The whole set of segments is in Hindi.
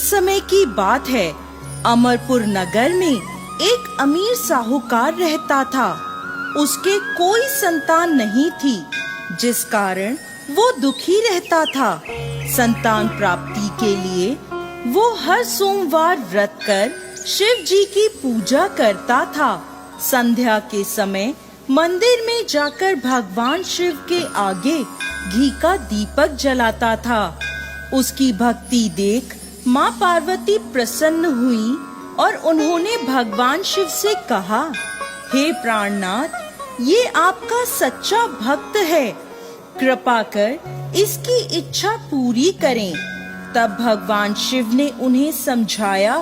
समय की बात है। अमरपुर नगर में एक अमीर साहूकार रहता था। उसके कोई संतान नहीं थी, जिस कारण वो दुखी रहता था। संतान प्राप्ति के लिए वो हर सोमवार व्रत कर शिव जी की पूजा करता था। संध्या के समय मंदिर में जाकर भगवान शिव के आगे घी का दीपक जलाता था। उसकी भक्ति देख माँ पार्वती प्रसन्न हुई और उन्होंने भगवान शिव से कहा, हे प्राणनाथ, ये आपका सच्चा भक्त है, कृपा कर इसकी इच्छा पूरी करें। तब भगवान शिव ने उन्हें समझाया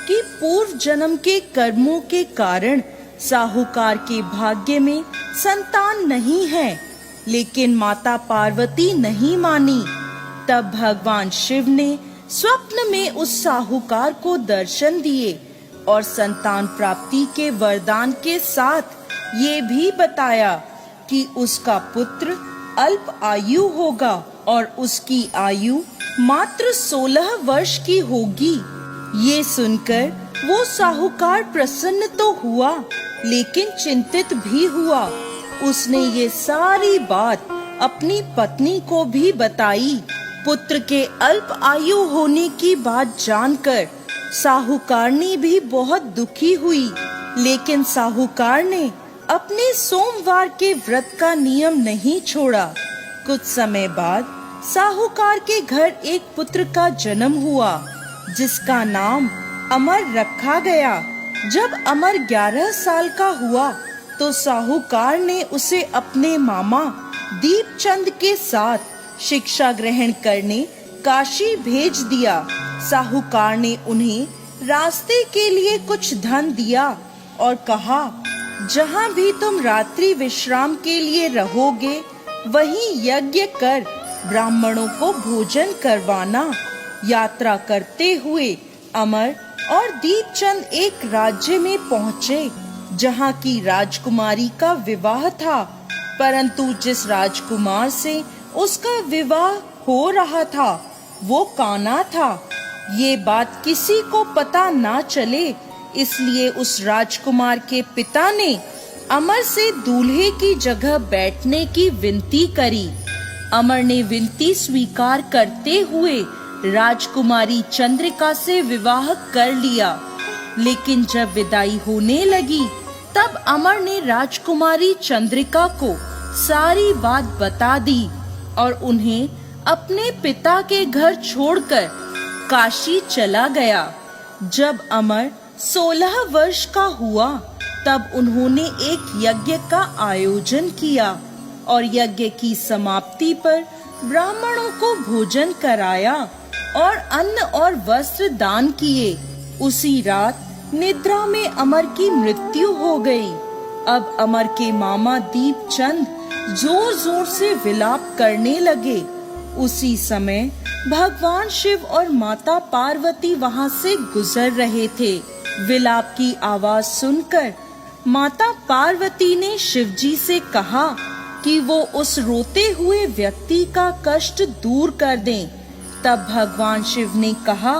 कि पूर्व जन्म के कर्मों के कारण साहूकार के भाग्य में संतान नहीं है, लेकिन माता पार्वती नहीं मानी। तब भगवान शिव ने स्वप्न में उस साहूकार को दर्शन दिए और संतान प्राप्ति के वरदान के साथ ये भी बताया कि उसका पुत्र अल्प आयु होगा और उसकी आयु मात्र 16 वर्ष की होगी। ये सुनकर वो साहूकार प्रसन्न तो हुआ, लेकिन चिंतित भी हुआ। उसने ये सारी बात अपनी पत्नी को भी बताई। पुत्र के अल्प आयु होने की बात जानकर साहूकारनी भी बहुत दुखी हुई, लेकिन साहूकार ने अपने सोमवार के व्रत का नियम नहीं छोड़ा। कुछ समय बाद साहूकार के घर एक पुत्र का जन्म हुआ, जिसका नाम अमर रखा गया। जब अमर 11 साल का हुआ तो साहूकार ने उसे अपने मामा दीपचंद के साथ शिक्षा ग्रहण करने काशी भेज दिया। साहूकार ने उन्हें रास्ते के लिए कुछ धन दिया और कहा, जहाँ भी तुम रात्रि विश्राम के लिए रहोगे, वहीं यज्ञ कर ब्राह्मणों को भोजन करवाना। यात्रा करते हुए अमर और दीपचंद एक राज्य में पहुँचे, जहाँ की राजकुमारी का विवाह था, परंतु जिस राजकुमार से उसका विवाह हो रहा था वो काना था। ये बात किसी को पता ना चले, इसलिए उस राजकुमार के पिता ने अमर से दूल्हे की जगह बैठने की विनती करी। अमर ने विनती स्वीकार करते हुए राजकुमारी चंद्रिका से विवाह कर लिया। लेकिन जब विदाई होने लगी, तब अमर ने राजकुमारी चंद्रिका को सारी बात बता दी और उन्हें अपने पिता के घर छोड़कर काशी चला गया। जब अमर 16 वर्ष का हुआ, तब उन्होंने एक यज्ञ का आयोजन किया और यज्ञ की समाप्ति पर ब्राह्मणों को भोजन कराया और अन्न और वस्त्र दान किए। उसी रात निद्रा में अमर की मृत्यु हो गई। अब अमर के मामा दीपचंद जोर जोर से विलाप करने लगे। उसी समय भगवान शिव और माता पार्वती वहां से गुजर रहे थे। विलाप की आवाज सुनकर माता पार्वती ने शिव जी से कहा कि वो उस रोते हुए व्यक्ति का कष्ट दूर कर दें। तब भगवान शिव ने कहा,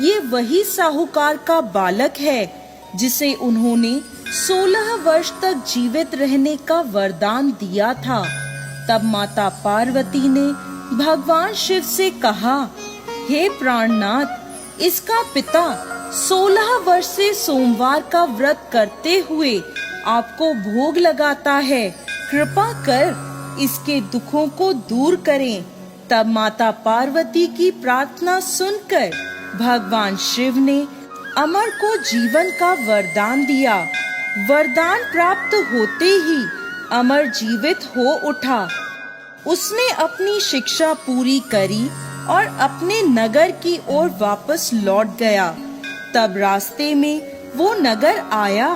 ये वही साहूकार का बालक है, जिसे उन्होंने 16 वर्ष तक जीवित रहने का वरदान दिया था। तब माता पार्वती ने भगवान शिव से कहा, हे प्राणनाथ, इसका पिता 16 वर्ष से सोमवार का व्रत करते हुए आपको भोग लगाता है, कृपा कर इसके दुखों को दूर करें। तब माता पार्वती की प्रार्थना सुनकर भगवान शिव ने अमर को जीवन का वरदान दिया। वरदान प्राप्त होते ही अमर जीवित हो उठा। उसने अपनी शिक्षा पूरी करी और अपने नगर की ओर वापस लौट गया। तब रास्ते में वो नगर आया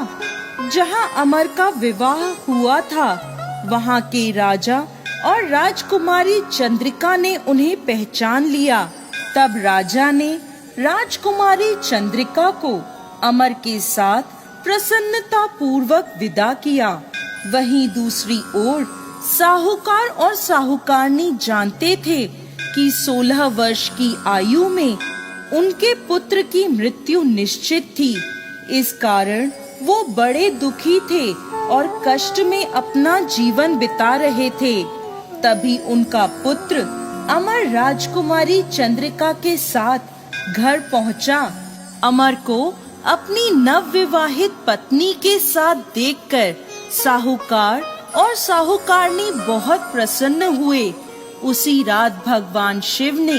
जहाँ अमर का विवाह हुआ था। वहाँ के राजा और राजकुमारी चंद्रिका ने उन्हें पहचान लिया। तब राजा ने राजकुमारी चंद्रिका को अमर के साथ प्रसन्नता पूर्वक विदा किया। वहीं दूसरी ओर साहूकार और साहूकारनी जानते थे कि 16 वर्ष की आयु में उनके पुत्र की मृत्यु निश्चित थी। इस कारण वो बड़े दुखी थे और कष्ट में अपना जीवन बिता रहे थे। तभी उनका पुत्र अमर राजकुमारी चंद्रिका के साथ घर पहुंचा। अमर को अपनी नवविवाहित पत्नी के साथ देखकर साहूकार और साहूकारनी बहुत प्रसन्न हुए। उसी रात भगवान शिव ने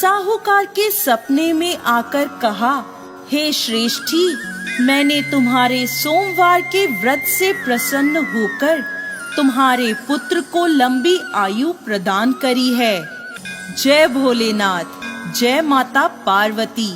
साहूकार के सपने में आकर कहा, हे श्रेष्ठी, मैंने तुम्हारे सोमवार के व्रत से प्रसन्न होकर तुम्हारे पुत्र को लंबी आयु प्रदान करी है। जय भोलेनाथ, जय माता पार्वती।